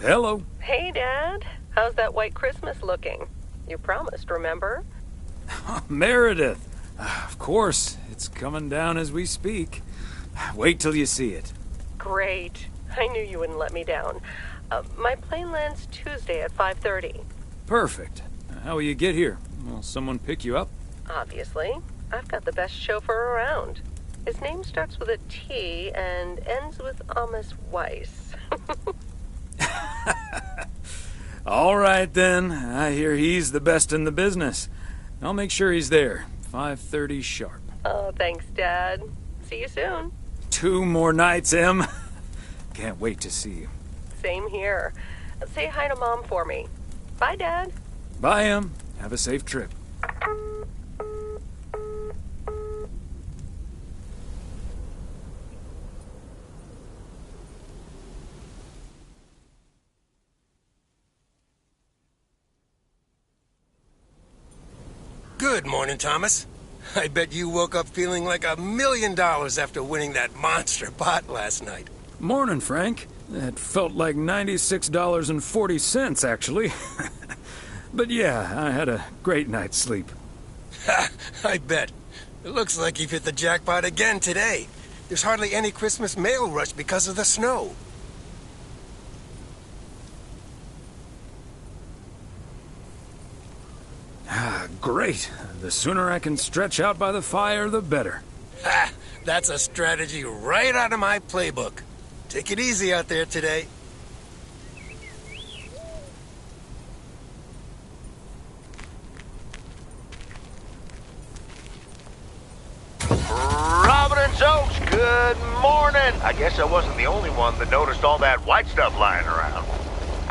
Hello. Hey, Dad. How's that white Christmas looking? You promised, remember? Meredith. Of course, it's coming down as we speak. Wait till you see it. Great. I knew you wouldn't let me down. My plane lands Tuesday at 5:30. Perfect. How will you get here? Will someone pick you up? Obviously. I've got the best chauffeur around. His name starts with a T and ends with Amos Weiss. All right, then. I hear he's the best in the business. I'll make sure he's there. 5:30 sharp. Oh, thanks, Dad. See you soon. 2 more nights, Em. Can't wait to see you. Same here. Say hi to Mom for me. Bye, Dad. Bye, Em. Have a safe trip. Good morning, Thomas. I bet you woke up feeling like $1 million after winning that monster pot last night. Morning, Frank. It felt like $96.40, actually. But yeah, I had a great night's sleep. Ha! I bet. It looks like you've hit the jackpot again today. There's hardly any Christmas mail rush because of the snow. Great. The sooner I can stretch out by the fire, the better. Ha! That's a strategy right out of my playbook. Take it easy out there today. Providence Oaks, good morning. I guess I wasn't the only one that noticed all that white stuff lying around.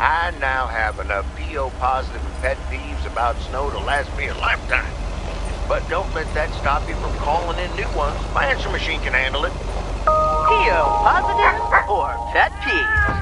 I now have enough PO positive and pet peeves about snow to last me a lifetime. But don't let that stop you from calling in new ones. My answer machine can handle it. PO positive or pet peeves?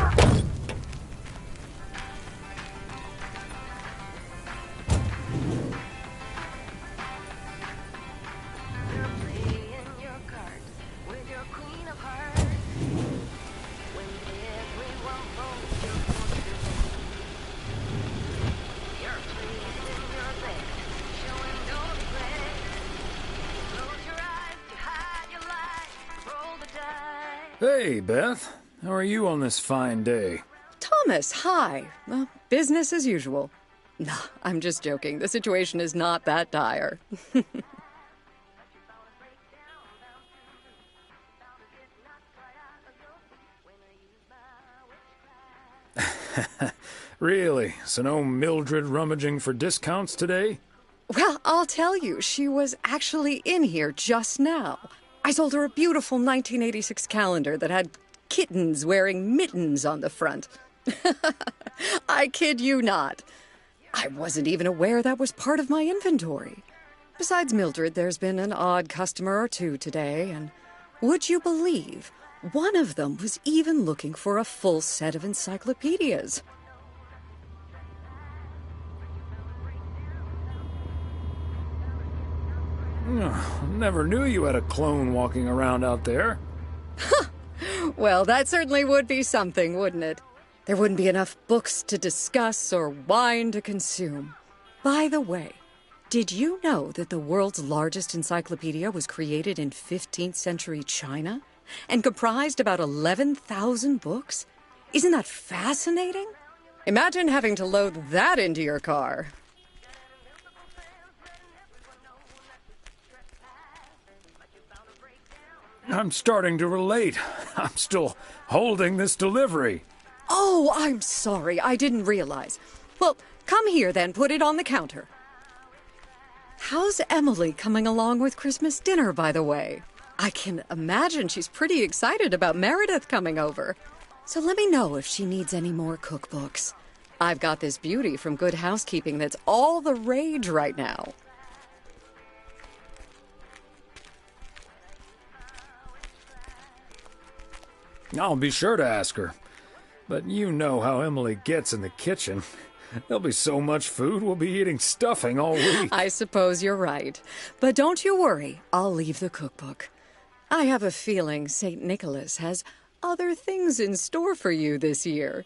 Hey, Beth. How are you on this fine day? Thomas, hi. Business as usual. No, I'm just joking. The situation is not that dire. Really? So no Mildred rummaging for discounts today? Well, I'll tell you, she was actually in here just now. I sold her a beautiful 1986 calendar that had kittens wearing mittens on the front. I kid you not. I wasn't even aware that was part of my inventory. Besides Mildred, there's been an odd customer or two today, and would you believe, one of them was even looking for a full set of encyclopedias. Never knew you had a clone walking around out there. Well, that certainly would be something, wouldn't it? There wouldn't be enough books to discuss or wine to consume. By the way, did you know that the world's largest encyclopedia was created in 15th century China and comprised about 11,000 books? Isn't that fascinating? Imagine having to load that into your car. I'm starting to relate. I'm still holding this delivery. Oh, I'm sorry. I didn't realize. Well, come here then. Put it on the counter. How's Emily coming along with Christmas dinner, by the way? I can imagine she's pretty excited about Meredith coming over. So let me know if she needs any more cookbooks. I've got this beauty from Good Housekeeping that's all the rage right now. I'll be sure to ask her. But you know how Emily gets in the kitchen. There'll be so much food, we'll be eating stuffing all week. I suppose you're right. But don't you worry, I'll leave the cookbook. I have a feeling St. Nicholas has other things in store for you this year.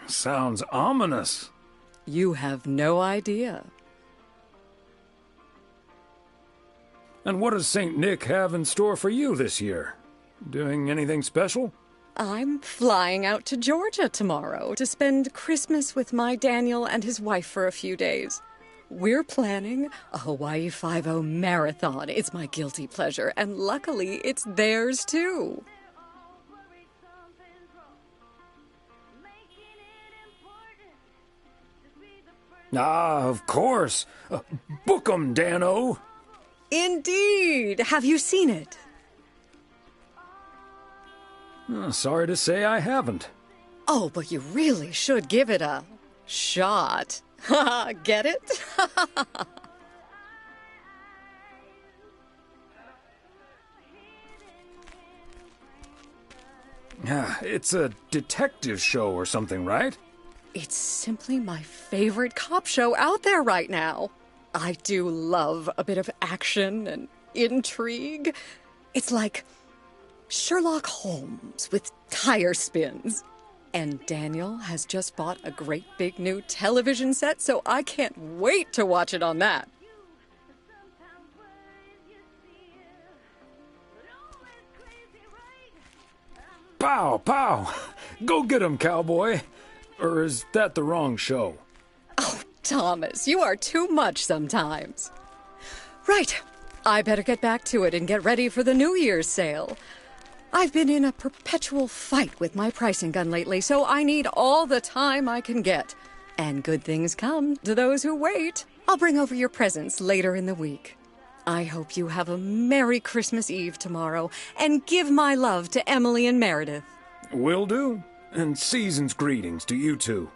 Sounds ominous. You have no idea. And what does St. Nick have in store for you this year? Doing anything special? I'm flying out to Georgia tomorrow to spend Christmas with my Daniel and his wife for a few days. We're planning a Hawaii Five-0 marathon. It's my guilty pleasure, and luckily it's theirs too. Ah, of course. Book 'em, Dano. Indeed. Have you seen it? Sorry to say I haven't. Oh, but you really should give it a shot. Get it? It's a detective show or something, right? It's simply my favorite cop show out there right now. I do love a bit of action and intrigue. It's like Sherlock Holmes with tire spins. And Daniel has just bought a great big new television set, so I can't wait to watch it on that. Pow, pow! Go get 'em, cowboy! Or is that the wrong show? Oh, Thomas, you are too much sometimes. Right, I better get back to it and get ready for the New Year's sale. I've been in a perpetual fight with my pricing gun lately, so I need all the time I can get. And good things come to those who wait. I'll bring over your presents later in the week. I hope you have a Merry Christmas Eve tomorrow, and give my love to Emily and Meredith. Will do. And season's greetings to you two.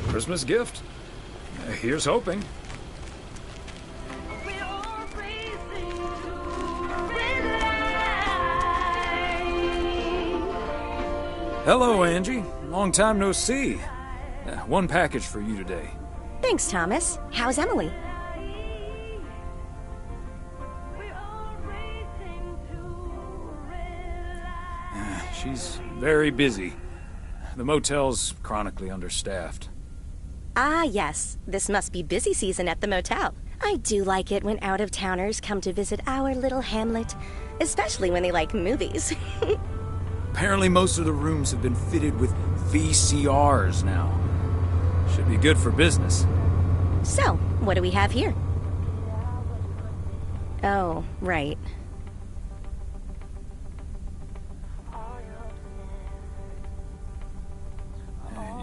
Christmas gift? Here's hoping. Hello, Angie. Long time no see. One package for you today. Thanks, Thomas. How's Emily? She's very busy. The motel's chronically understaffed. Ah, yes. This must be busy season at the motel. I do like it when out-of-towners come to visit our little hamlet, especially when they like movies. Apparently most of the rooms have been fitted with VCRs now. Should be good for business. So, what do we have here? Oh, right.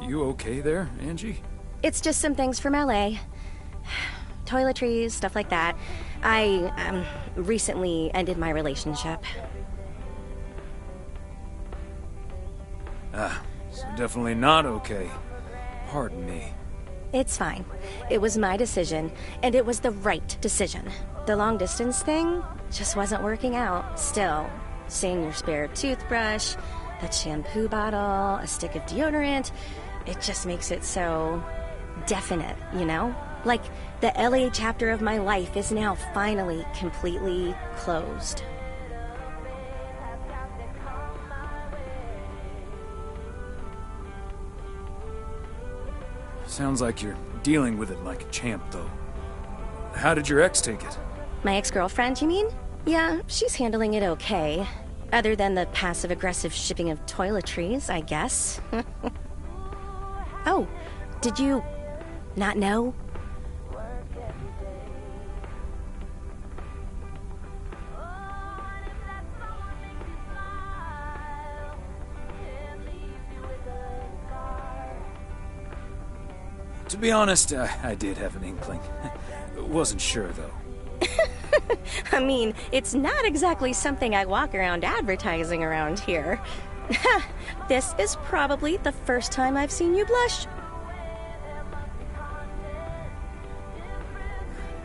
You okay there, Angie? It's just some things from LA. Toiletries, stuff like that. I recently ended my relationship. So definitely not okay. Pardon me. It's fine. It was my decision, and it was the right decision. The long-distance thing just wasn't working out. Still, seeing your spare toothbrush, that shampoo bottle, a stick of deodorant, it just makes it so definite, you know? Like the LA chapter of my life is now finally completely closed. Sounds like you're dealing with it like a champ, though. How did your ex take it? My ex-girlfriend, you mean? Yeah, she's handling it okay. Other than the passive-aggressive shipping of toiletries, I guess. Oh, did you not know? To be honest, I did have an inkling. Wasn't sure, though. I mean, it's not exactly something I walk around advertising around here. This is probably the first time I've seen you blush.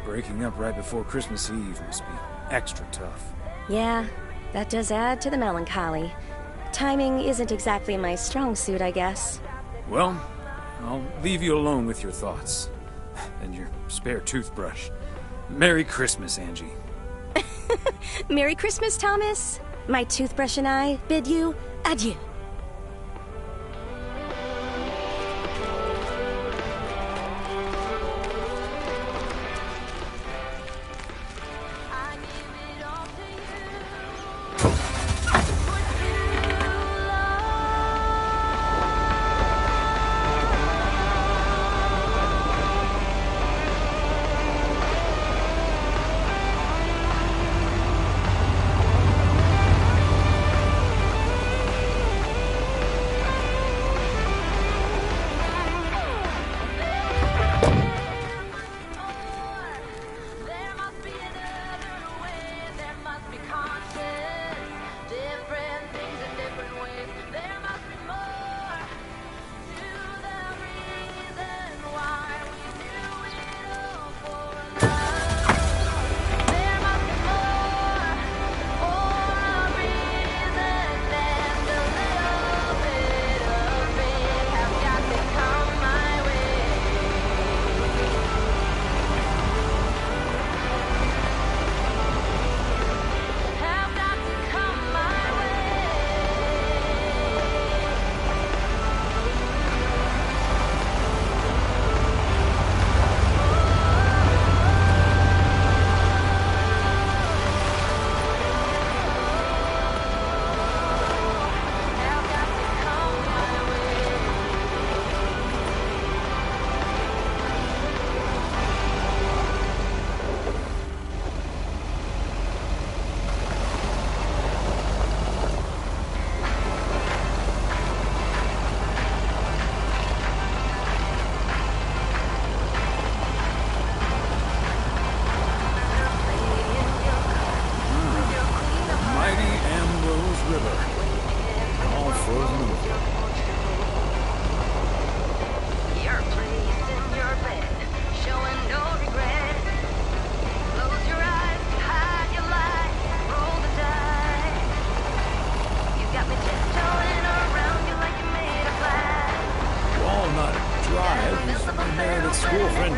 Breaking up right before Christmas Eve must be extra tough. Yeah, that does add to the melancholy. Timing isn't exactly my strong suit, I guess. Well, I'll leave you alone with your thoughts. And your spare toothbrush. Merry Christmas, Angie. Merry Christmas, Thomas. My toothbrush and I bid you adieu.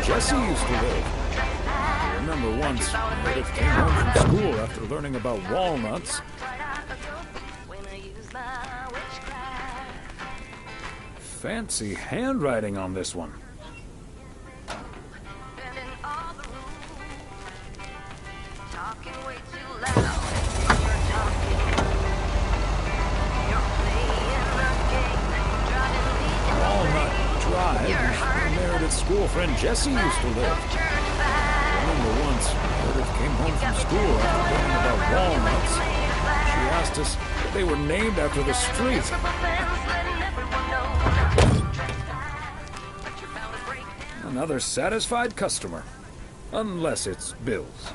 Jesse used to live. I remember once, Meredith came home from school after learning about walnuts. Fancy handwriting on this one. Walnut Drive is where Meredith's school friend Jesse used to live. I remember once, Meredith came home from school after learning about walnuts. She asked us if they were named after the street. Another satisfied customer. Unless it's Bill's.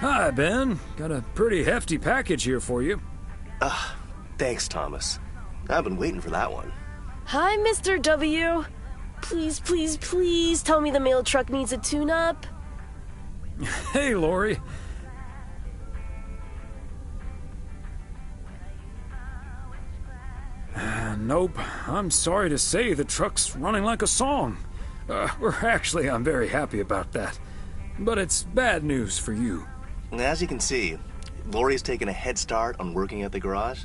Hi, Ben. Got a pretty hefty package here for you. Thanks, Thomas. I've been waiting for that one. Hi, Mr. W. Please, please, please tell me the mail truck needs a tune-up. Hey, Lori. Nope. I'm sorry to say the truck's running like a song. I'm very happy about that. But it's bad news for you. As you can see, Lori's taken a head start on working at the garage.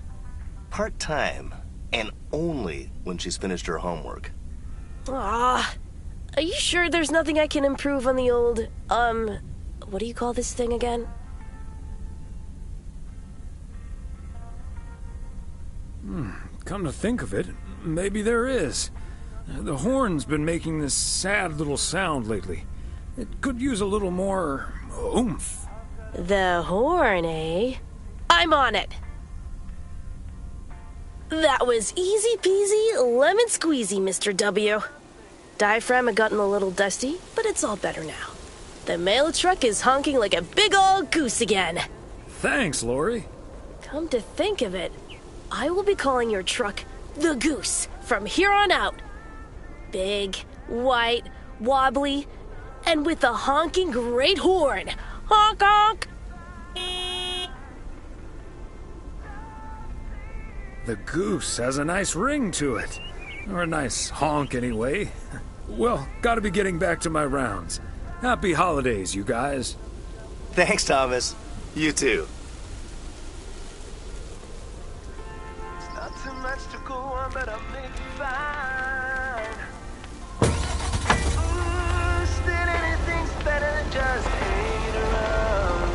Part-time, and only when she's finished her homework. Ah, are you sure there's nothing I can improve on the old, what do you call this thing again? Come to think of it, maybe there is. The horn's been making this sad little sound lately. It could use a little more oomph. The horn, eh? I'm on it. That was easy peasy, lemon squeezy, Mr. W. Diaphragm had gotten a little dusty, but it's all better now. The mail truck is honking like a big old goose again. Thanks, Lori. Come to think of it, I will be calling your truck the Goose from here on out. Big, white, wobbly, and with a honking great horn. Honk honk! The Goose has a nice ring to it. Or a nice honk, anyway. Well, gotta be getting back to my rounds. Happy holidays, you guys. Thanks, Thomas. You too. Not too much to go on, but I'll make it fine. Ooh, still anything's better than just hanging around.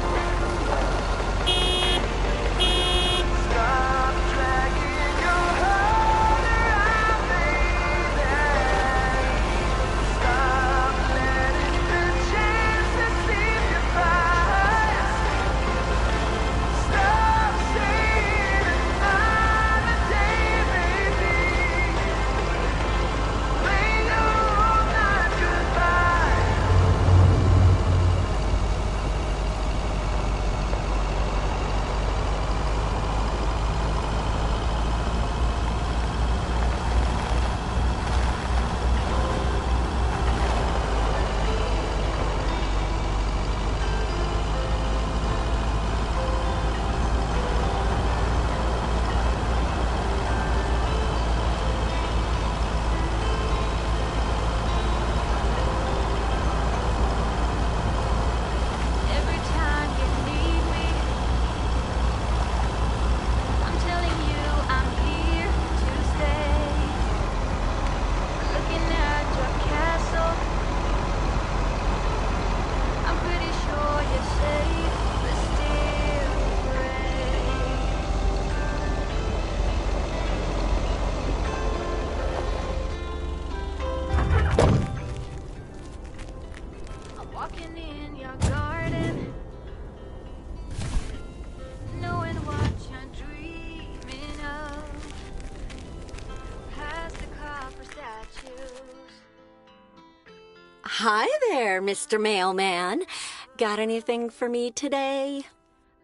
Stop dragging your heart around, baby. Stop letting the chances slip you by. Stop saying another day, baby. Play your own night goodbye. Every time you need me, I'm telling you I'm here to stay. Looking at your castle, I'm pretty sure you're safe, but still afraid. I'm walking in your garden, knowing what you're dreaming of. Past the copper statues. Hi there, Mr. Mailman. Got anything for me today?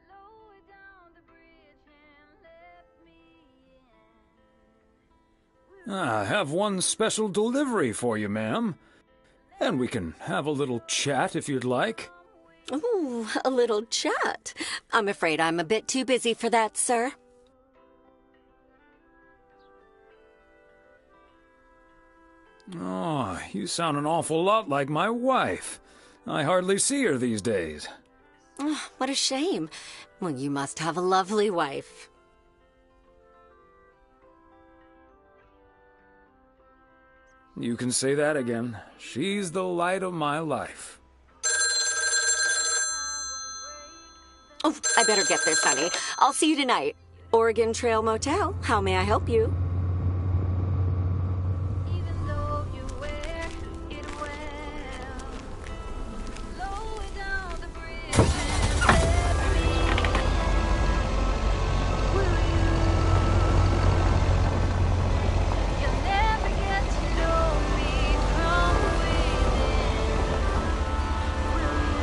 Lower down the bridge and let me in. I have one special delivery for you, ma'am. And we can have a little chat if you'd like. Ooh, a little chat. I'm afraid I'm a bit too busy for that, sir. Oh, you sound an awful lot like my wife. I hardly see her these days. Oh, what a shame. Well, you must have a lovely wife. You can say that again. She's the light of my life. Oh, I better get this, honey. I'll see you tonight. Oregon Trail Motel. How may I help you? Even though you wear it well, lower down the bridge and let me in. Will you? You'll never get to know me from within. Will you?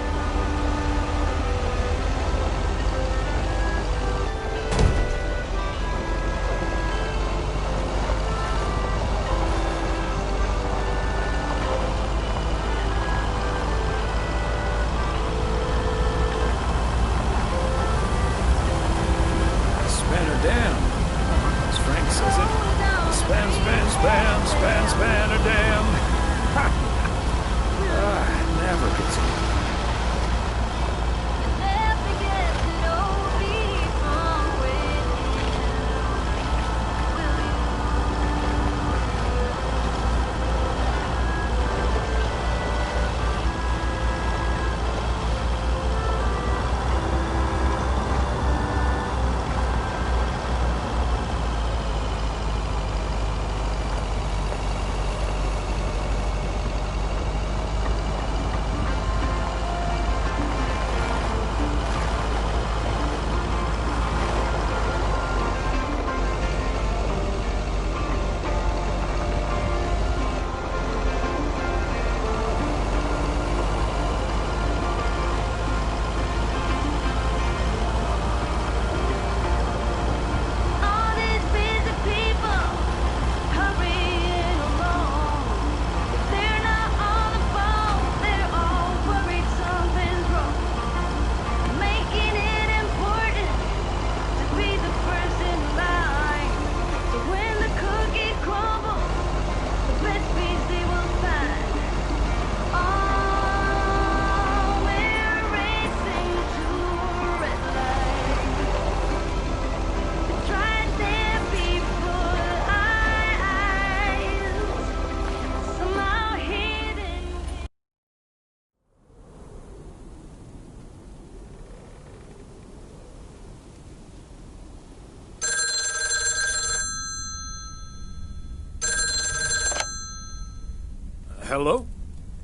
Hello?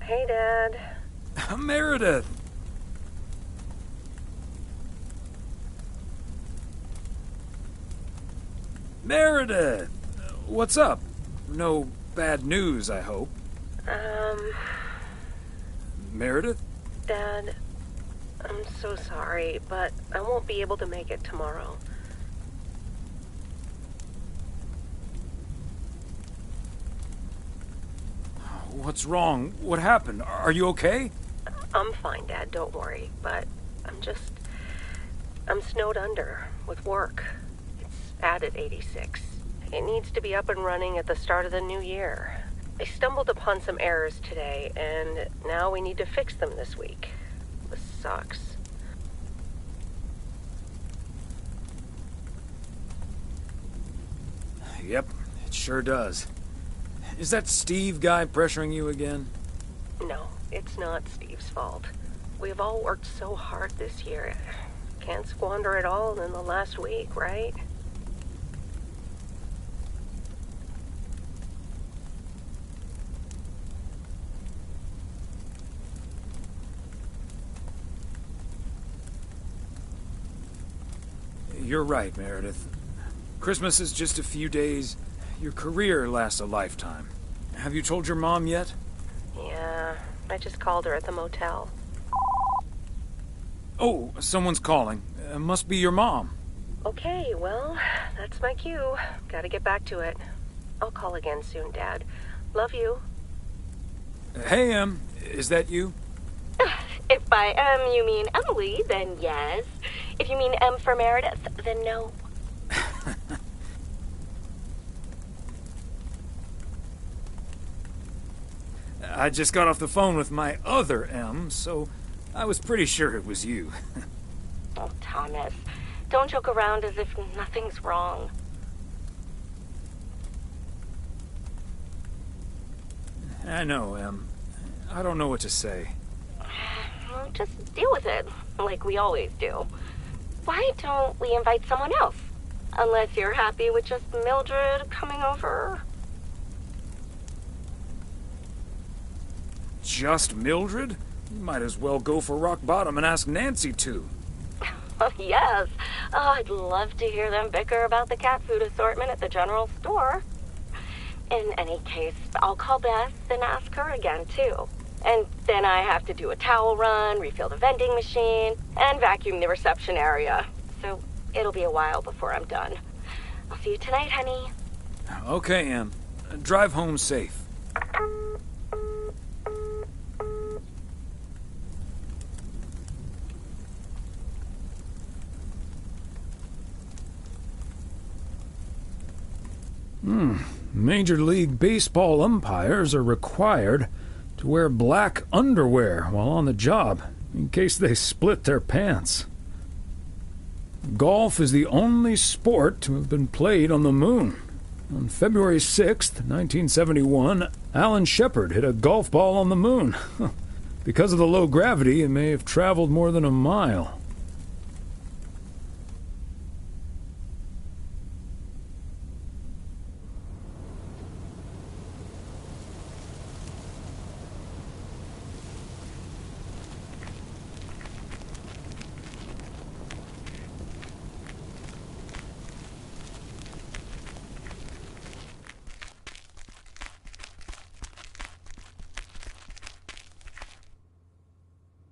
Hey, Dad. Meredith! Meredith! What's up? No bad news, I hope. Meredith? Dad, I'm so sorry, but I won't be able to make it tomorrow. What's wrong? What happened? Are you okay? I'm fine, Dad, don't worry, but I'm snowed under with work. It's added 86. It needs to be up and running at the start of the new year. I stumbled upon some errors today, and now we need to fix them this week. This sucks. Yep, it sure does. Is that Steve guy pressuring you again? No, it's not Steve's fault. We've all worked so hard this year. Can't squander it all in the last week, right? You're right, Meredith. Christmas is just a few days. Your career lasts a lifetime. Have you told your mom yet? Yeah, I just called her at the motel. Oh, someone's calling. Must be your mom. Okay, well, that's my cue. Gotta get back to it. I'll call again soon, Dad. Love you. Hey, Em. Is that you? If by M you mean Emily, then yes. If you mean M for Meredith, then no. I just got off the phone with my other M, so I was pretty sure it was you. Oh, Thomas, don't joke around as if nothing's wrong. I know, Em. I don't know what to say. Well, just deal with it, like we always do. Why don't we invite someone else? Unless you're happy with just Mildred coming over. Just Mildred? You might as well go for rock bottom and ask Nancy to. Oh, yes. Oh, I'd love to hear them bicker about the cat food assortment at the general store. In any case, I'll call Beth and ask her again, too. And then I have to do a towel run, refill the vending machine, and vacuum the reception area. So it'll be a while before I'm done. I'll see you tonight, honey. Okay, Em. Drive home safe. Major League Baseball umpires are required to wear black underwear while on the job, in case they split their pants. Golf is the only sport to have been played on the moon. On February 6th, 1971, Alan Shepard hit a golf ball on the moon. Because of the low gravity, it may have traveled more than a mile.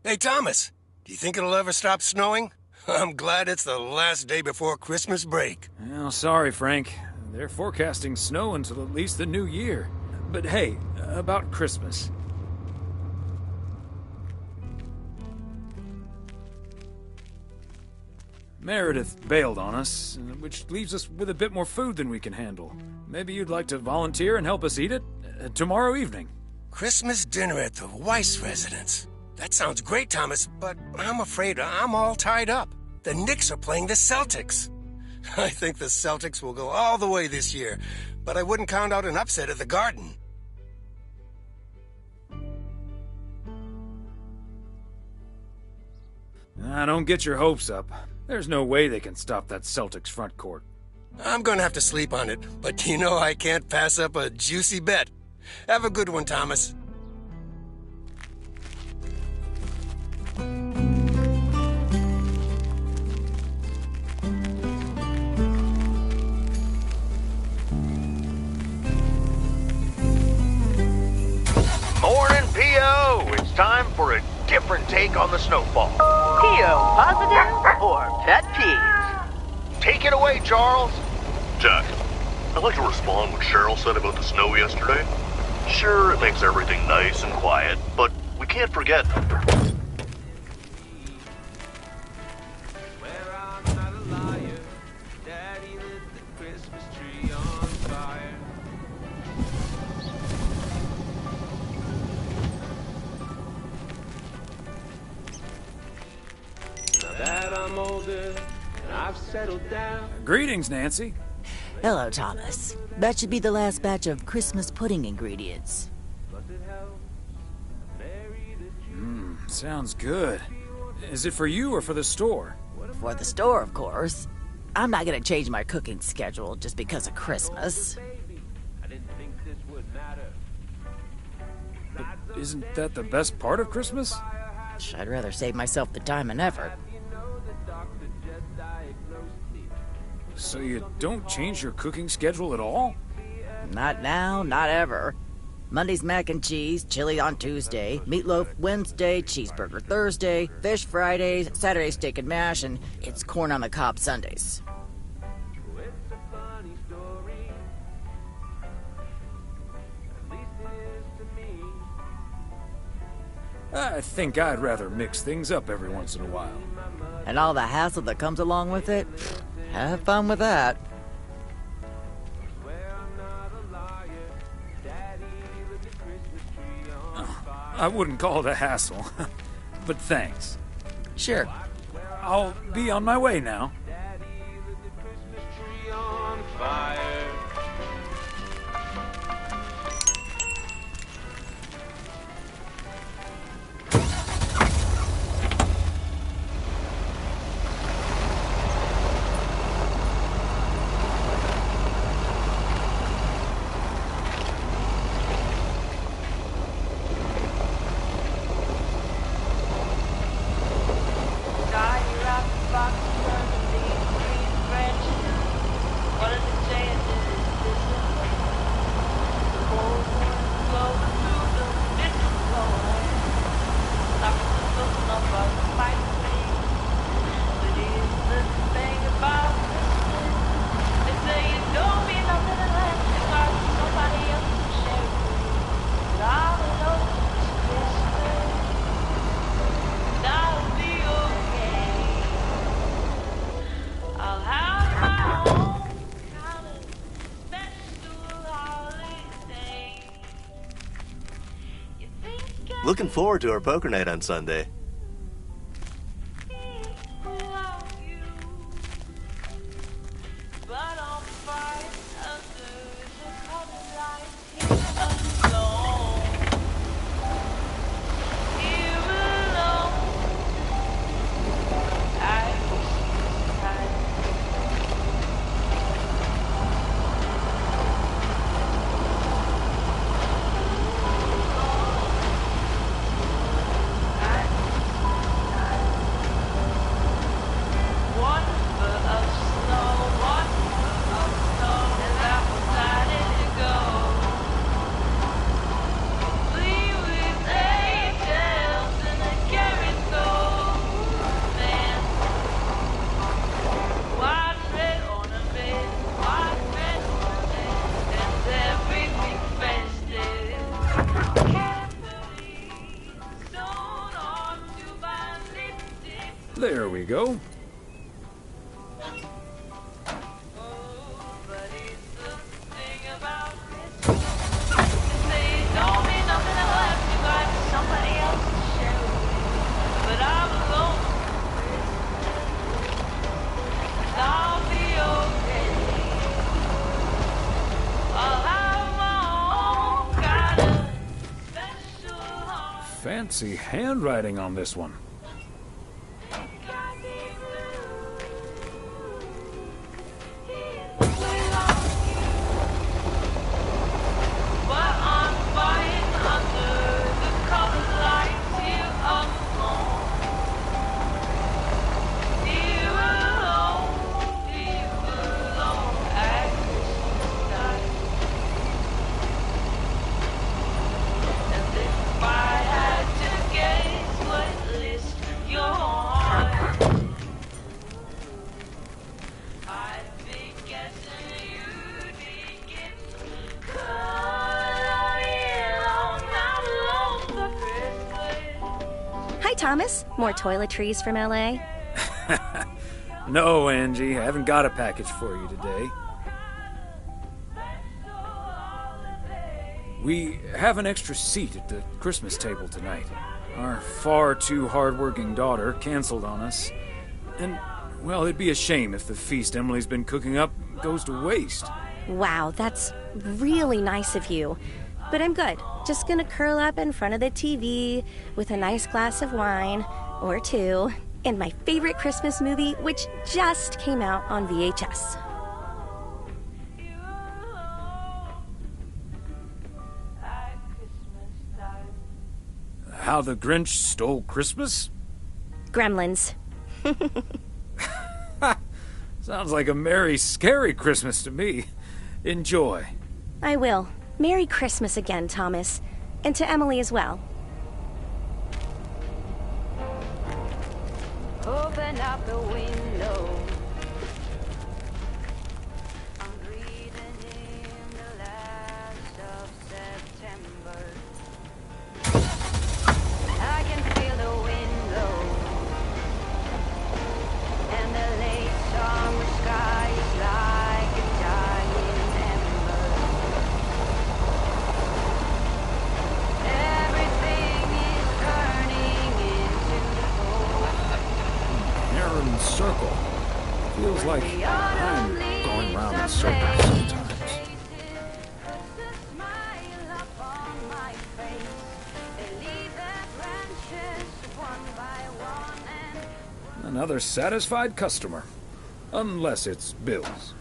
Hey, Thomas, do you think it'll ever stop snowing? I'm glad it's the last day before Christmas break. Well, sorry, Frank. They're forecasting snow until at least the new year. But hey, about Christmas. Meredith bailed on us, which leaves us with a bit more food than we can handle. Maybe you'd like to volunteer and help us eat it tomorrow evening. Christmas dinner at the Weiss residence. That sounds great, Thomas, but I'm afraid I'm all tied up. The Knicks are playing the Celtics. I think the Celtics will go all the way this year, but I wouldn't count out an upset at the Garden. Don't get your hopes up. There's no way they can stop that Celtics front court. I'm gonna have to sleep on it, but you know I can't pass up a juicy bet. Have a good one, Thomas. time for a different take on the snowfall. PO positive or pet peeves? Take it away, Charles. Jack, I'd like to respond what Cheryl said about the snow yesterday. Sure, it makes everything nice and quiet, but we can't forget. Greetings, Nancy. Hello, Thomas. That should be the last batch of Christmas pudding ingredients. Sounds good. Is it for you or for the store? For the store, of course. I'm not gonna change my cooking schedule just because of Christmas. Isn't that the best part of Christmas? I'd rather save myself the time and effort. So you don't change your cooking schedule at all? Not now, not ever. Monday's mac and cheese, chili on Tuesday, meatloaf Wednesday, cheeseburger Thursday, fish Fridays, Saturday steak and mash, and it's corn on the cob Sundays. I think I'd rather mix things up every once in a while. And all the hassle that comes along with it? Have fun with that. I wouldn't call it a hassle, but thanks. Sure. I'll be on my way now. Looking forward to our poker night on Sunday. There we go. Fancy handwriting on this one. Thomas, more toiletries from LA? No, Angie, I haven't got a package for you today. We have an extra seat at the Christmas table tonight. Our far too hard-working daughter canceled on us. And, well, it'd be a shame if the feast Emily's been cooking up goes to waste. Wow, that's really nice of you. But I'm good. Just gonna curl up in front of the TV with a nice glass of wine, or two, and my favorite Christmas movie, which just came out on VHS. How the Grinch Stole Christmas? Gremlins. Sounds like a merry, scary Christmas to me. Enjoy. I will. Merry Christmas again, Thomas. And to Emily as well. Open up the window. I can feel the wind blow, and the late summer sky is like a dying ember. Everything is turning into gold. Narrow circle. Feels like I'm going round in circles sometimes. Another satisfied customer. Unless it's Bill's.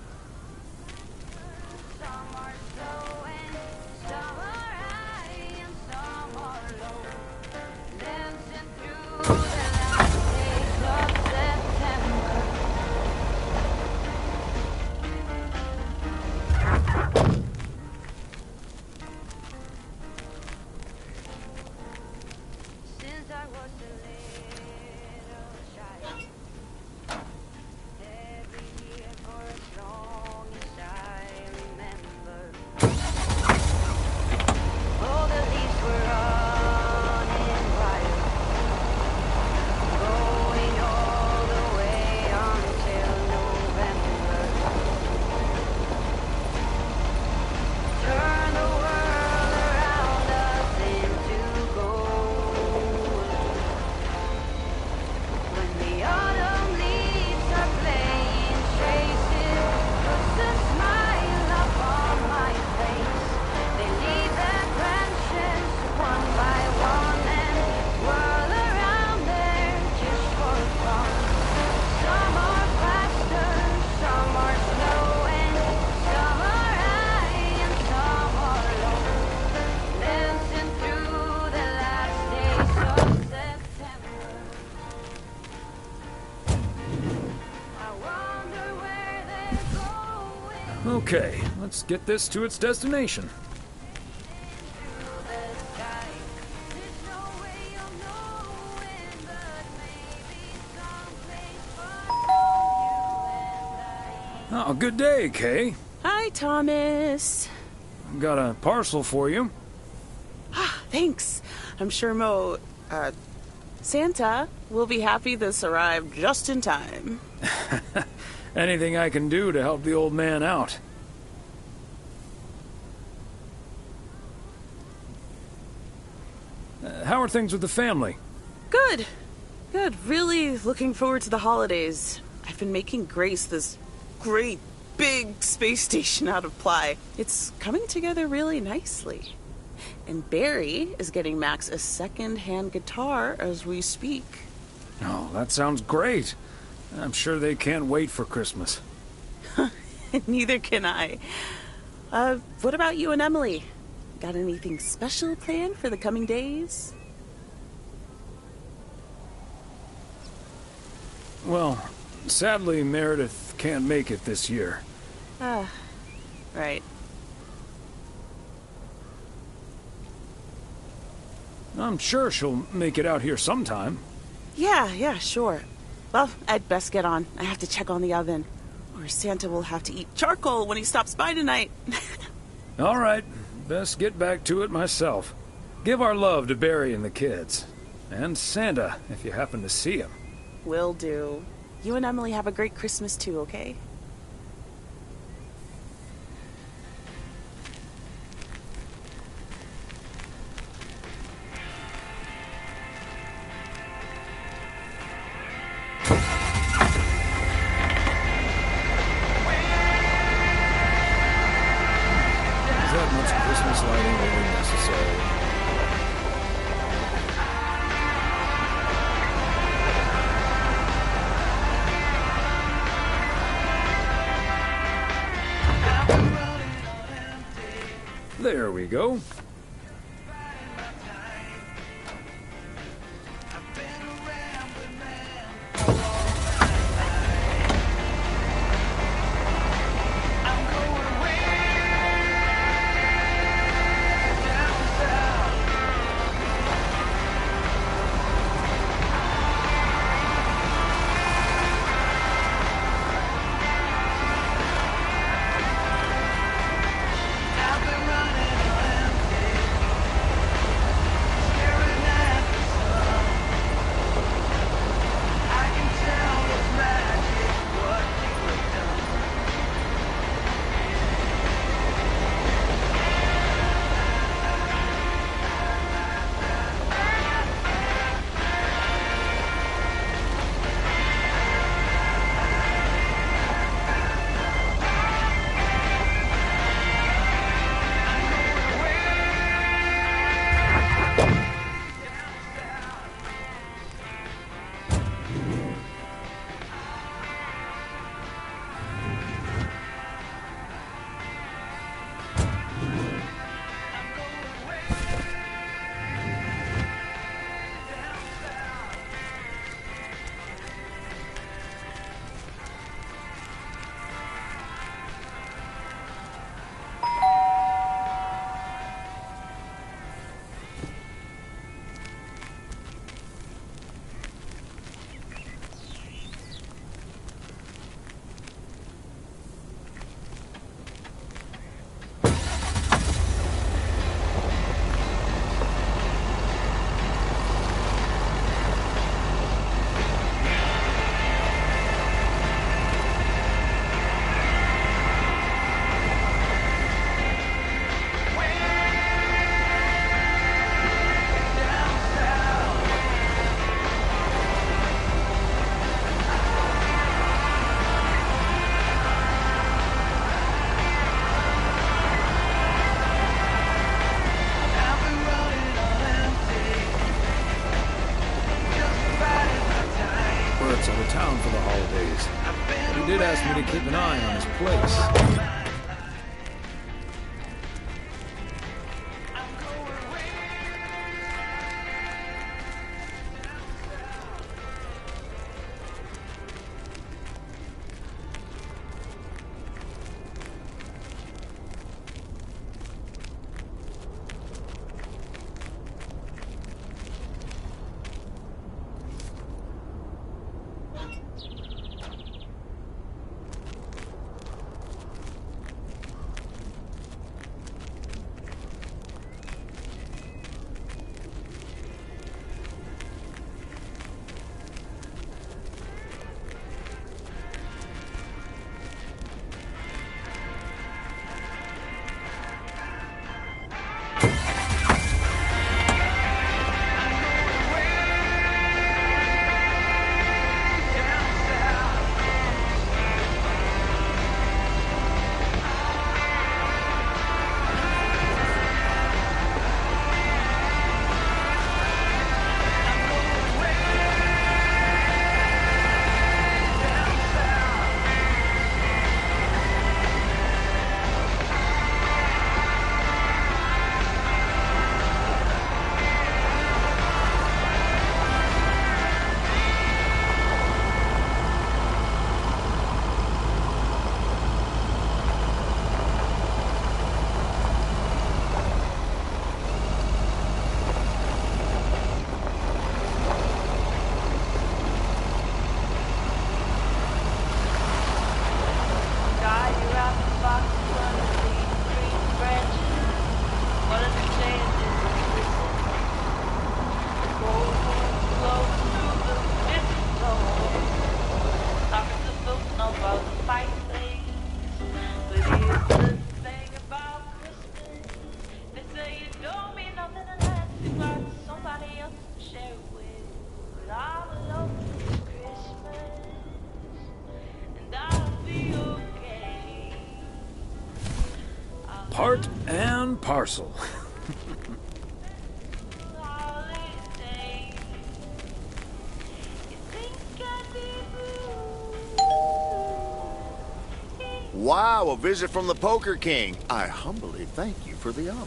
Okay, let's get this to its destination. Oh, good day, Kay. Hi, Thomas. Got a parcel for you. Thanks. I'm sure Santa will be happy this arrived just in time. Anything I can do to help the old man out. How are things with the family? Good. Good. Really looking forward to the holidays. I've been making Grace this great big space station out of ply. It's coming together really nicely. And Barry is getting Max a second-hand guitar as we speak. Oh, that sounds great. I'm sure they can't wait for Christmas. Neither can I. What about you and Emily? Got anything special planned for the coming days? Well, sadly, Meredith can't make it this year. Right. I'm sure she'll make it out here sometime. Yeah, sure. Well, I'd best get on. I have to check on the oven. Or Santa will have to eat charcoal when he stops by tonight. All right. Best get back to it myself. Give our love to Barry and the kids. And Santa, if you happen to see him. Will do. You and Emily have a great Christmas too, okay? Is that much Christmas lighting really necessary? There we go. Bert's out of town for the holidays, but he did ask me to keep an eye on his place. Part and parcel. Wow, a visit from the Poker King. I humbly thank you for the honor.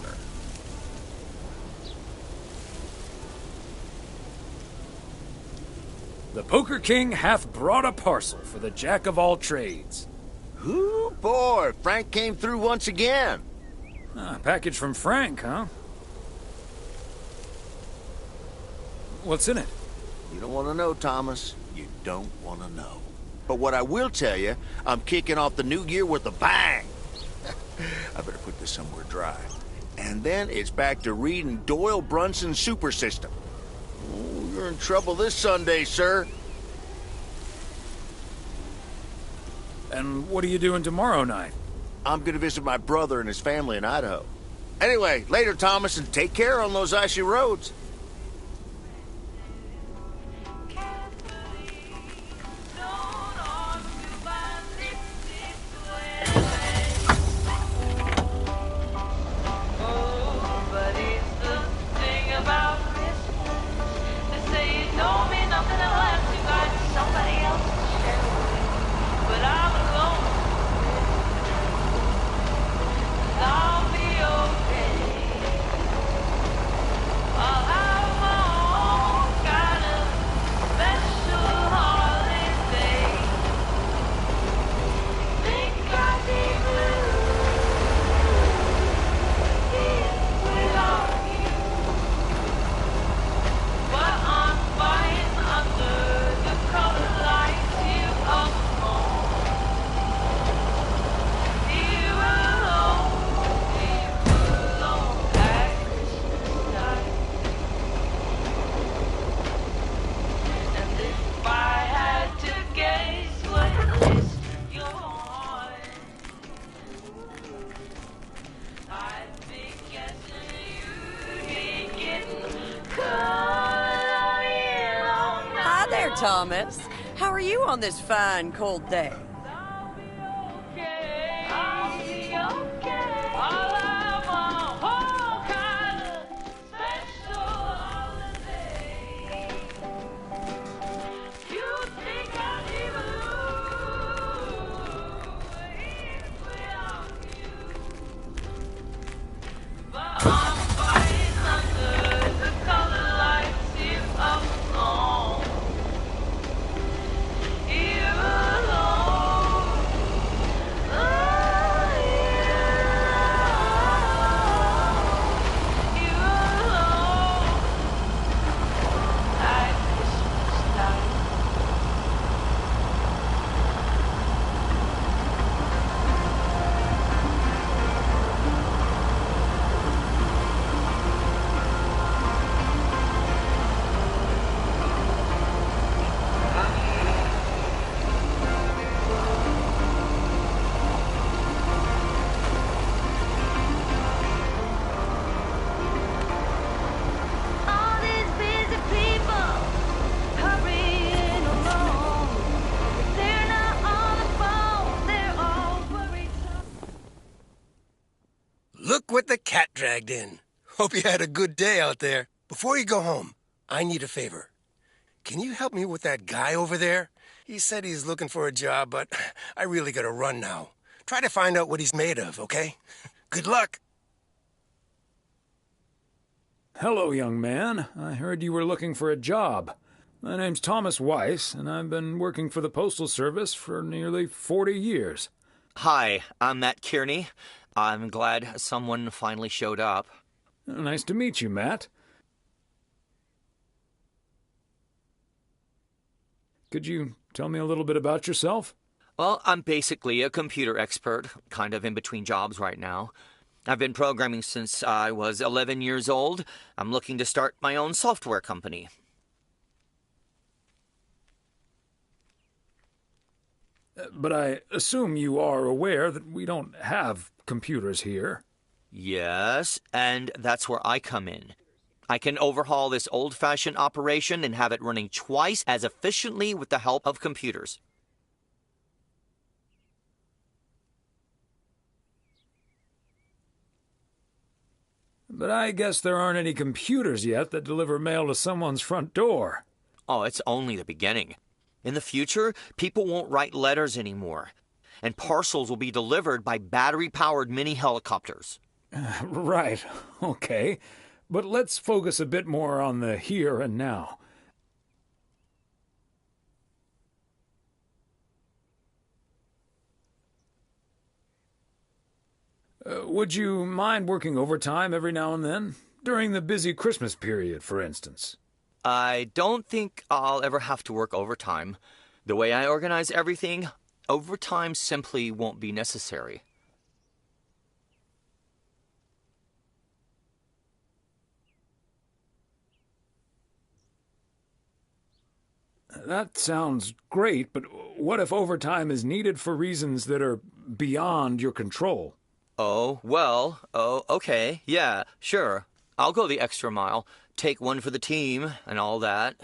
The Poker King hath brought a parcel for the Jack of all trades. Ooh, boy, Frank came through once again. Package from Frank, huh? What's in it? You don't want to know, Thomas. You don't want to know. But what I will tell you, I'm kicking off the new year with a bang. I better put this somewhere dry. And then it's back to reading Doyle Brunson's Super System. Oh, you're in trouble this Sunday, sir. And what are you doing tomorrow night? I'm gonna visit my brother and his family in Idaho. Anyway, later, Thomas, and take care on those icy roads. Thomas. How are you on this fine, cold day? Look what the cat dragged in. Hope you had a good day out there. Before you go home, I need a favor. Can you help me with that guy over there? He said he's looking for a job, but I really gotta run now. Try to find out what he's made of, okay? Good luck. Hello, young man. I heard you were looking for a job. My name's Thomas Weiss, and I've been working for the Postal Service for nearly 40 years. Hi, I'm Matt Kearney. I'm glad someone finally showed up. Nice to meet you, Matt. Could you tell me a little bit about yourself? Well, I'm basically a computer expert, kind of in between jobs right now. I've been programming since I was 11 years old. I'm looking to start my own software company. But I assume you are aware that we don't have computers here. Yes, and that's where I come in. I can overhaul this old-fashioned operation and have it running twice as efficiently with the help of computers. But I guess there aren't any computers yet that deliver mail to someone's front door. Oh, it's only the beginning. In the future, people won't write letters anymore, and parcels will be delivered by battery-powered mini helicopters. Right, okay. But let's focus a bit more on the here and now. Would you mind working overtime every now and then? During the busy Christmas period, for instance. I don't think I'll ever have to work overtime. The way I organize everything, overtime simply won't be necessary. That sounds great, but what if overtime is needed for reasons that are beyond your control? Okay, yeah, sure. I'll go the extra mile, take one for the team, and all that.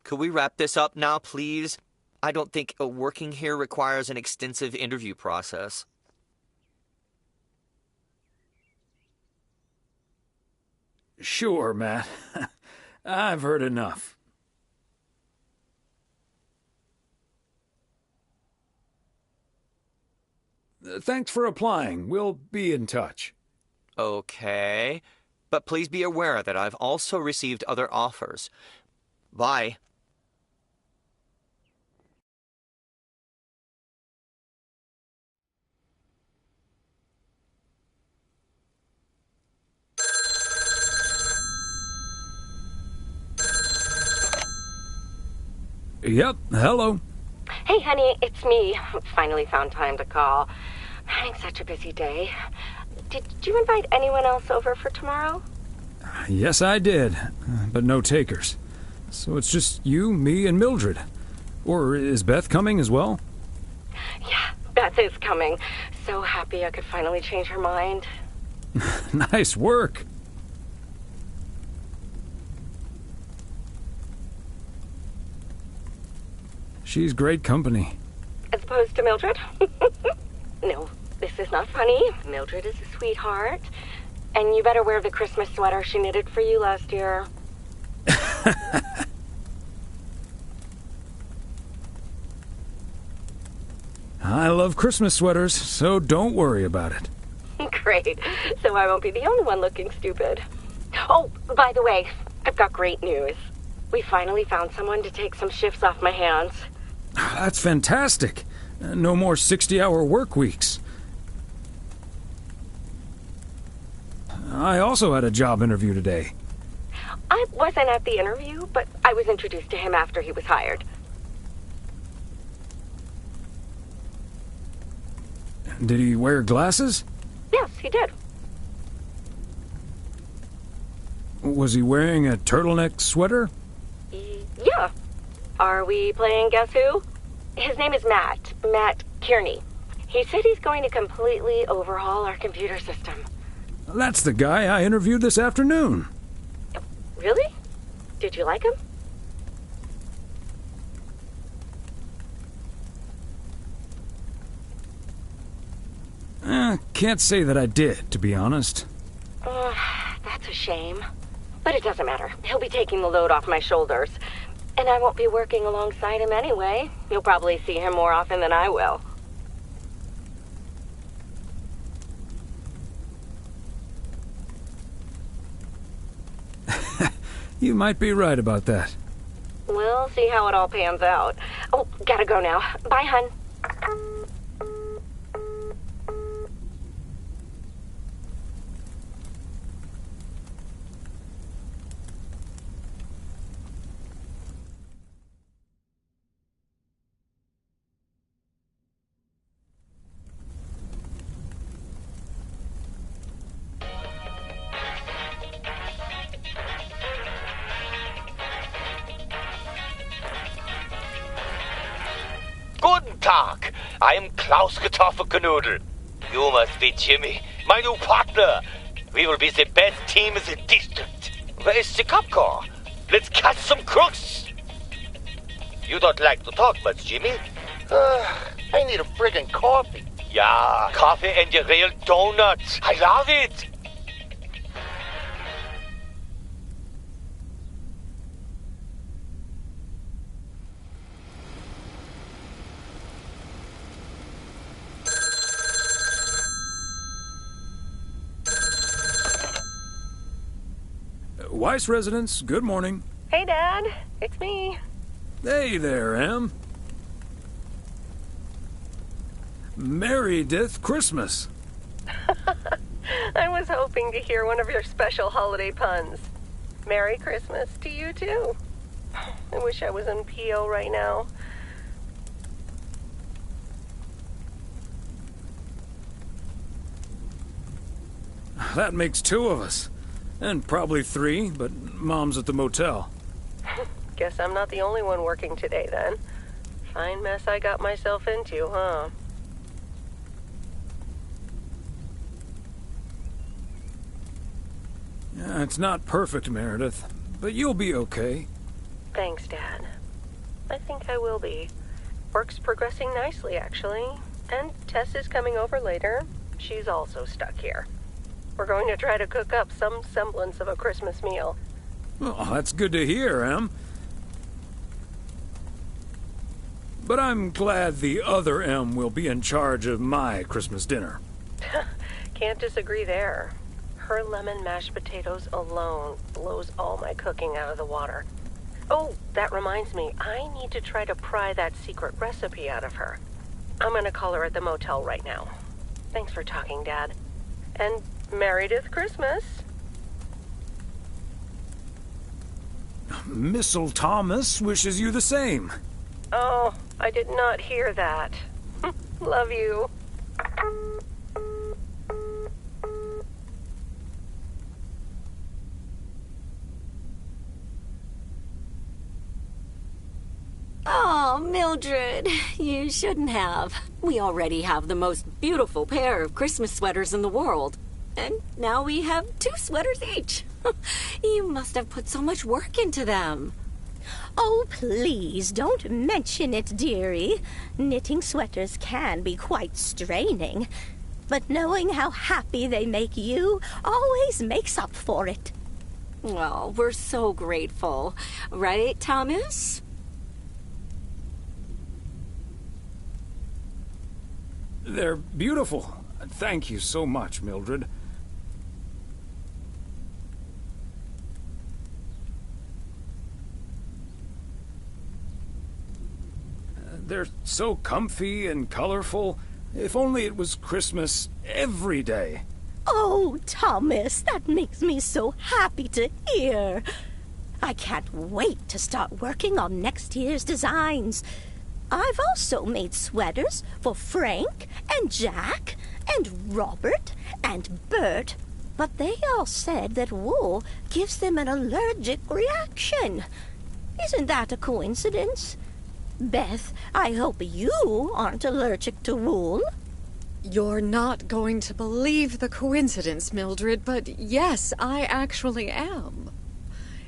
Could we wrap this up now, please? I don't think working here requires an extensive interview process. Sure, Matt. I've heard enough. Thanks for applying. We'll be in touch. Okay. But please be aware that I've also received other offers. Bye. Yep, hello. Hey, honey, it's me. Finally found time to call. I'm having such a busy day. Did you invite anyone else over for tomorrow? Yes, I did, but no takers. So it's just you, me, and Mildred. Or is Beth coming as well? Yeah, Beth is coming. So happy I could finally change her mind. Nice work. She's great company. As opposed to Mildred? No, this is not funny. Mildred is a sweetheart. And you better wear the Christmas sweater she knitted for you last year. I love Christmas sweaters, so don't worry about it. Great. So I won't be the only one looking stupid. Oh, by the way, I've got great news. We finally found someone to take some shifts off my hands. That's fantastic. No more 60-hour work weeks. I also had a job interview today. I wasn't at the interview, but I was introduced to him after he was hired. Did he wear glasses? Yes, he did. Was he wearing a turtleneck sweater? Yeah. Are we playing Guess Who? His name is Matt. Matt Kearney. He said he's going to completely overhaul our computer system. That's the guy I interviewed this afternoon. Really? Did you like him? Can't say that I did, to be honest. That's a shame. But it doesn't matter. He'll be taking the load off my shoulders. And I won't be working alongside him anyway. You'll probably see him more often than I will. You might be right about that. We'll see how it all pans out. Oh, gotta go now. Bye, hun. Guten Tag. I am Klaus Kartoffelknoodle. You must be Jimmy, my new partner. We will be the best team in the district. Where is the cop car? Let's catch some crooks. You don't like to talk much, Jimmy? I need a friggin' coffee. Yeah, coffee and your real donuts. I love it. Weiss residence, good morning. Hey, Dad. It's me. Hey there, Em. Meredith Christmas. I was hoping to hear one of your special holiday puns. Merry Christmas to you, too. I wish I was in PO right now. That makes 2 of us. And probably 3, but Mom's at the motel. Guess I'm not the only one working today, then. Fine mess I got myself into, huh? Yeah, it's not perfect, Meredith, but you'll be okay. Thanks, Dad. I think I will be. Work's progressing nicely, actually. And Tess is coming over later. She's also stuck here. We're going to try to cook up some semblance of a Christmas meal. Well, that's good to hear, Em. But I'm glad the other Em will be in charge of my Christmas dinner. Can't disagree there. Her lemon mashed potatoes alone blows all my cooking out of the water. Oh, that reminds me, I need to try to pry that secret recipe out of her. I'm gonna call her at the motel right now. Thanks for talking, Dad. And Meredith Christmas. Missile Thomas wishes you the same. Oh, I did not hear that. Love you. Oh, Mildred, you shouldn't have. We already have the most beautiful pair of Christmas sweaters in the world. And now we have 2 sweaters each. You must have put so much work into them. Oh, please, don't mention it, dearie. Knitting sweaters can be quite straining. But knowing how happy they make you always makes up for it. Well, we're so grateful. Right, Thomas? They're beautiful. Thank you so much, Mildred. They're so comfy and colorful. If only it was Christmas every day. Oh, Thomas, that makes me so happy to hear. I can't wait to start working on next year's designs. I've also made sweaters for Frank and Jack and Robert and Bert, but they all said that wool gives them an allergic reaction. Isn't that a coincidence? Beth, I hope you aren't allergic to wool. You're not going to believe the coincidence, Mildred, but yes, I actually am.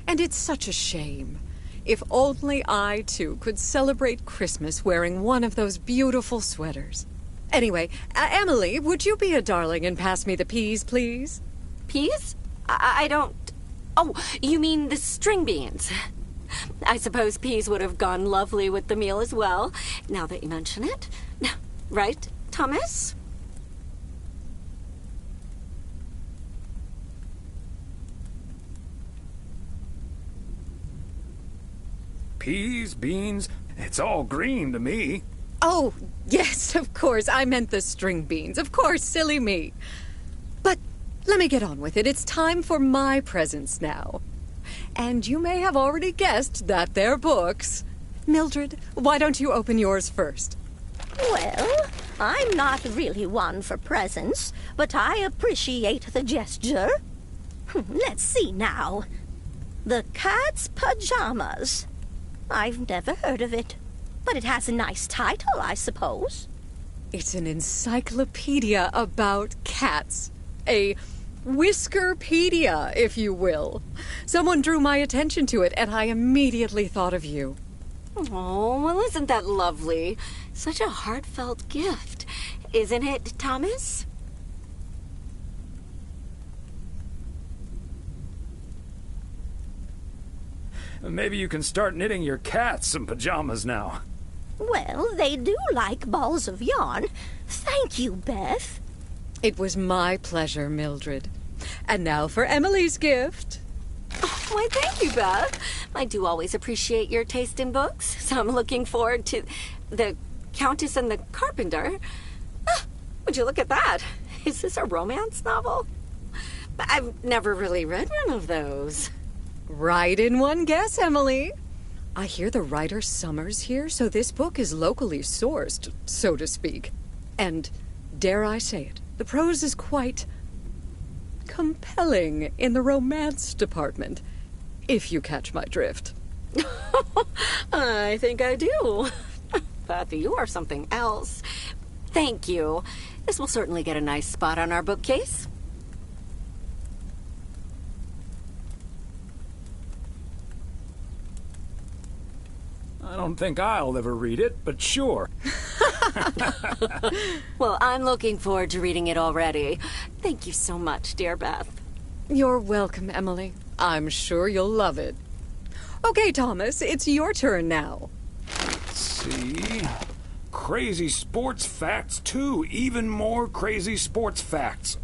And it's such a shame. If only I, too, could celebrate Christmas wearing one of those beautiful sweaters. Anyway, Emily, would you be a darling and pass me the peas, please? Peas? I don't... Oh, you mean the string beans. I suppose peas would have gone lovely with the meal as well, now that you mention it. Right, Thomas? Peas, beans, it's all green to me. Oh, yes, of course. I meant the string beans. Of course, silly me. But let me get on with it. It's time for my presents now. And you may have already guessed that they're books. Mildred, why don't you open yours first? Well, I'm not really one for presents, but I appreciate the gesture. Let's see now. The Cat's Pajamas. I've never heard of it, but it has a nice title, I suppose. It's an encyclopedia about cats. A Whiskerpedia, if you will. Someone drew my attention to it, and I immediately thought of you. Oh, well, isn't that lovely? Such a heartfelt gift. Isn't it, Thomas? Maybe you can start knitting your cats some pajamas now. Well, they do like balls of yarn. Thank you, Beth. It was my pleasure, Mildred. And now for Emily's gift. Oh, Why, thank you, Beth. I do always appreciate your taste in books, so I'm looking forward to The Countess and the Carpenter. Ah, would you look at that? Is this a romance novel? I've never really read one of those. Right in one guess, Emily. I hear the writer Summers here, so this book is locally sourced, so to speak. And, dare I say it, the prose is quite compelling in the romance department, if you catch my drift. I think I do. Beth, you are something else. Thank you. This will certainly get a nice spot on our bookcase. I don't think I'll ever read it, but sure. Well, I'm looking forward to reading it already. Thank you so much, dear Beth. You're welcome, Emily. I'm sure you'll love it. Okay, Thomas, it's your turn now. Let's see. Crazy sports facts 2. Even more crazy sports facts.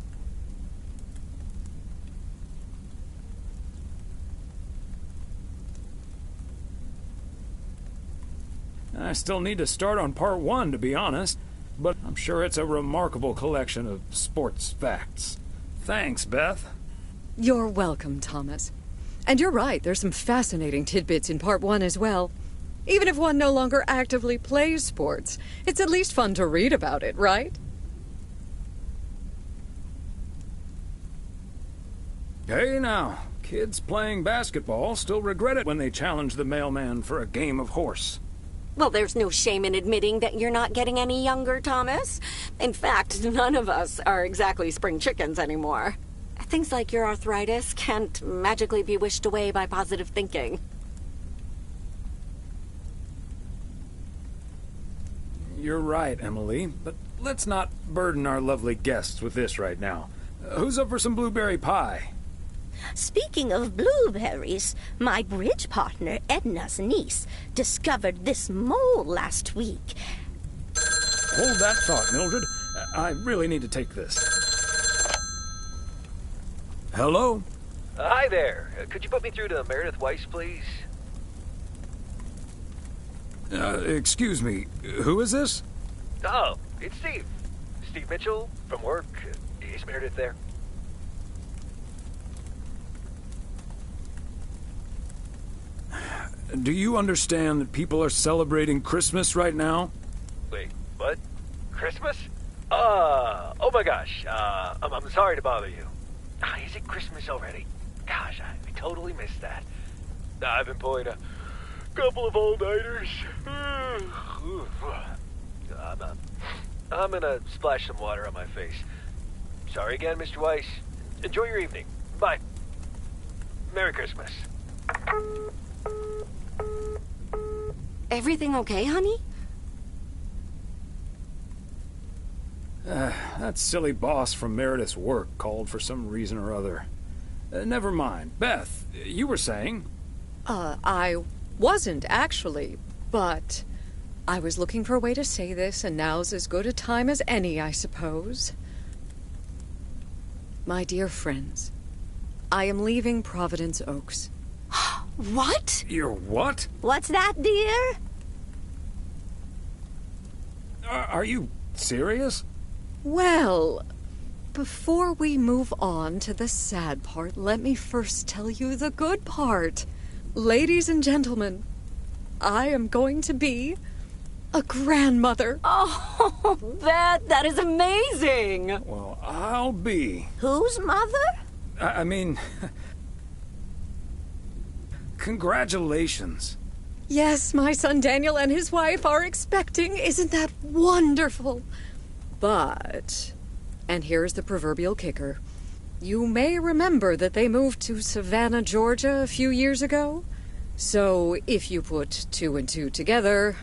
I still need to start on part 1, to be honest, but I'm sure it's a remarkable collection of sports facts. Thanks, Beth. You're welcome, Thomas. And you're right, there's some fascinating tidbits in part 1 as well. Even if one no longer actively plays sports, it's at least fun to read about it, right? Hey now, kids playing basketball still regret it when they challenge the mailman for a game of horse. Well, there's no shame in admitting that you're not getting any younger, Thomas. In fact, none of us are exactly spring chickens anymore. Things like your arthritis can't magically be wished away by positive thinking. You're right, Emily, but let's not burden our lovely guests with this right now. Who's up for some blueberry pie? Speaking of blueberries, my bridge partner, Edna's niece, discovered this mole last week. Hold that thought, Mildred. I really need to take this. Hello? Hi there. Could you put me through to Meredith Weiss, please? Excuse me. Who is this? Oh, it's Steve. Steve Mitchell from work. Is Meredith there? Do you understand that people are celebrating Christmas right now? Wait, what? Christmas? Oh my gosh. I'm sorry to bother you. Is it Christmas already? Gosh, I totally missed that. I've been pulling a couple of all-nighters. I'm gonna splash some water on my face. Sorry again, Mr. Weiss. Enjoy your evening. Bye. Merry Christmas. Everything okay, honey? That silly boss from Meredith's work called for some reason or other. Never mind. Beth, you were saying? I wasn't actually, but I was looking for a way to say this, and now's as good a time as any, I suppose. My dear friends, I am leaving Providence Oaks. What? You're what? What's that, dear? Are you serious? Well, before we move on to the sad part, let me first tell you the good part. Ladies and gentlemen, I am going to be a grandmother. Oh, Beth, that is amazing. Well, I'll be. Whose mother? I mean, congratulations. Yes, my son Daniel and his wife are expecting. Isn't that wonderful? But, and here's the proverbial kicker, you may remember that they moved to Savannah, Georgia a few years ago. So if you put 2 and 2 together...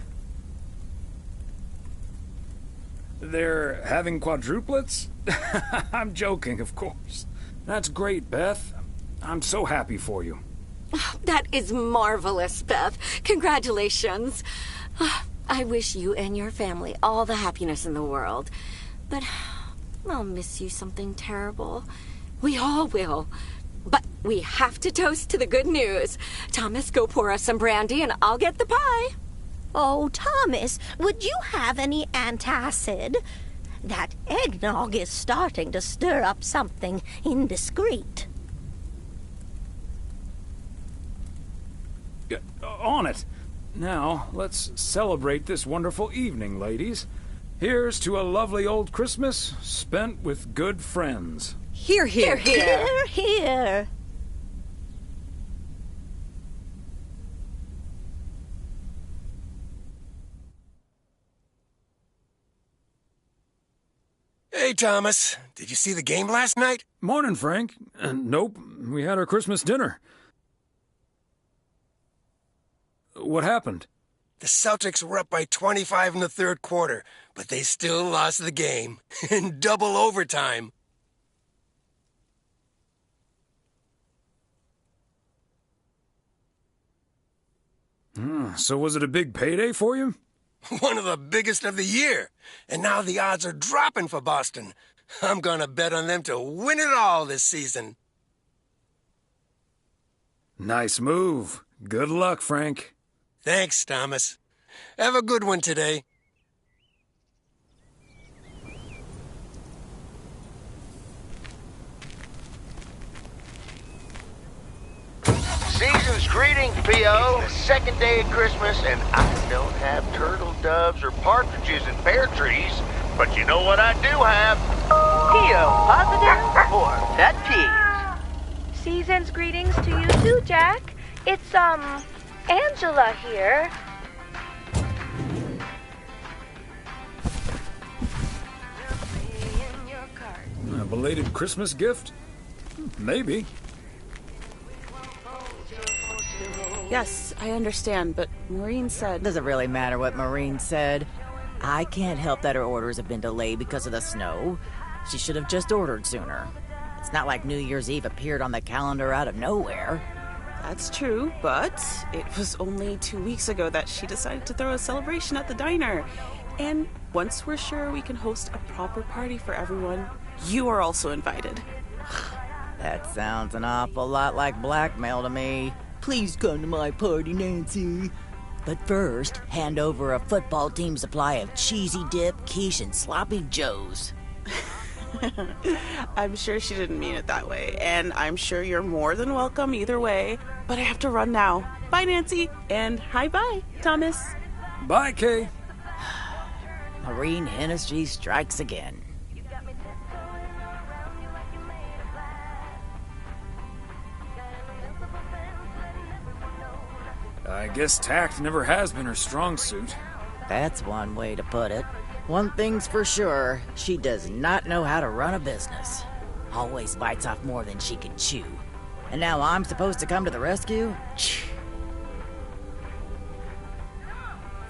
They're having quadruplets? I'm joking, of course. That's great, Beth. I'm so happy for you. That is marvelous, Beth. Congratulations. I wish you and your family all the happiness in the world. But I'll miss you something terrible. We all will. But we have to toast to the good news. Thomas, go pour us some brandy and I'll get the pie. Oh, Thomas, would you have any antacid? That eggnog is starting to stir up something indiscreet. On it. Now, let's celebrate this wonderful evening, ladies. Here's to a lovely old Christmas spent with good friends. Hear, hear. Hear, hear. Hey, Thomas. Did you see the game last night? Morning, Frank. Nope. We had our Christmas dinner. What happened? The Celtics were up by 25 in the third quarter, but they still lost the game in double overtime. So was it a big payday for you? One of the biggest of the year. And now the odds are dropping for Boston. I'm gonna bet on them to win it all this season. Nice move. Good luck, Frank. Thanks, Thomas. Have a good one today. Season's greetings, P.O. The second day of Christmas, and I don't have turtle doves or partridges in pear trees, but you know what I do have? P.O. positive or pet peeves? Season's greetings to you too, Jack. It's, Angela here. A belated Christmas gift? Maybe. Yes, I understand, but Maureen said... Doesn't really matter what Maureen said. I can't help that her orders have been delayed because of the snow. She should have just ordered sooner. It's not like New Year's Eve appeared on the calendar out of nowhere. That's true, but it was only 2 weeks ago that she decided to throw a celebration at the diner. And once we're sure we can host a proper party for everyone, you are also invited. That sounds an awful lot like blackmail to me. Please come to my party, Nancy. But first, hand over a football team supply of cheesy dip, quiche, and sloppy joes. I'm sure she didn't mean it that way, and I'm sure you're more than welcome either way. But I have to run now. Bye, Nancy, and hi-bye, Thomas. Bye, Kay. Maureen Hennessy strikes again. I guess tact never has been her strong suit. That's one way to put it. One thing's for sure, she does not know how to run a business. Always bites off more than she can chew. And now I'm supposed to come to the rescue?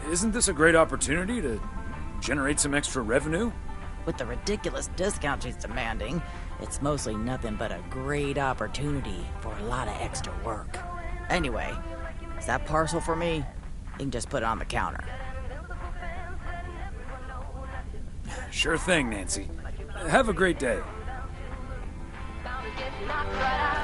Isn't this a great opportunity to generate some extra revenue? With the ridiculous discount she's demanding, it's mostly nothing but a great opportunity for a lot of extra work. Anyway, is that parcel for me? You can just put it on the counter. Sure thing, Nancy. Have a great day. Not right